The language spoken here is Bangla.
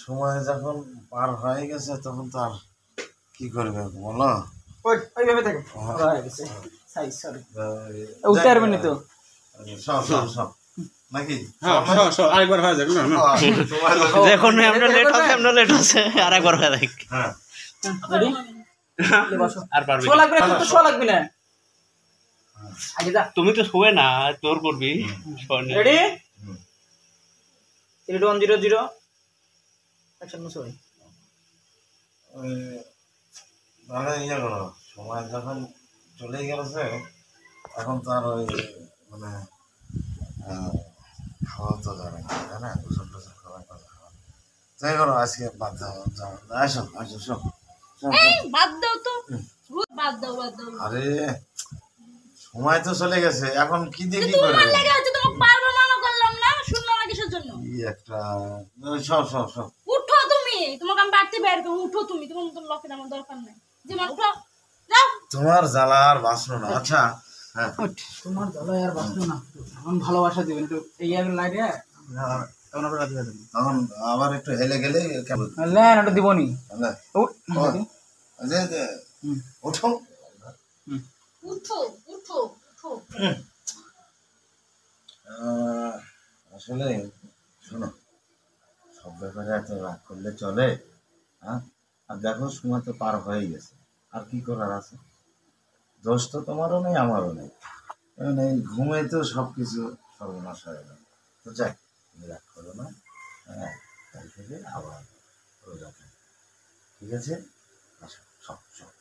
সময় যখন পার হয়ে গেছে তখন তো আর কি করবে বলো? ওইভাবে থাকে হয়ে গেছে সাই সরি উঠতে পারবেন না তো সব সব সব নাকি হ্যাঁ সব আরেকবার হয়ে যাবে না দেখুন আমরা লেট আছে আরেকবার হয়ে যাক। হ্যাঁ রেডি বসো আর পারবি শো লাগবে না তো শো লাগবে না আগে যা তুমি তো শুয়ে না তোর করবি। রেডি 3 2 1 0 0 অ্যাকশন নো সরি ওই তাহলে ইয়ে করো, সময় যখন চলেই গেছে এখন তো আর ওই মানে খাওয়া তো যাবে না, তাই না? গোসল টোসল করার কথা তাই করো, আজকে বাদ দাও, আসো আসো সব বাদ দাও তো বাদ দাও আরে সময় তো চলে গেছে, এখন কি দিয়ে কি করবে? তোমার লাগে হচ্ছে তোমাকে বারবার মানা করলাম না, শুনলো না কিসের জন্য? কি একটা সব সব সব উঠো তুমি, তোমাকে আমি বাড়তে বের করব, উঠো তুমি, তোমার মতন লোকের আমার দরকার নাই। যেমন উঠো যাও। তোমার জ্বালা আর বাসলো না। আচ্ছা হ্যাঁ তোমার জ্বালা আর বাসলো না, এখন ভালোবাসা দিবেন একটু এই আগে লাগে তখন আমরা রাজি হয়ে যাবেন। তখন আবার একটু হেলে গেলে কেমন? না ওটা দিবনি উঠো উঠো উঠো উঠো। আসলে শোনো, সব ব্যাপারে এত রাগ করলে চলে? হ্যাঁ, আর দেখো সময় তো পার হয়ে গেছে, আর কি করার আছে? দোষ তো তোমারও নেই আমারও নেই, কারণ এই ঘুমে তো সব কিছু সর্বনাশ হয়ে গেল। তো যাক, তুমি রাগ করো না। হ্যাঁ, কাল থেকে আবার রোজা থাকবে, ঠিক আছে? আসো সব সব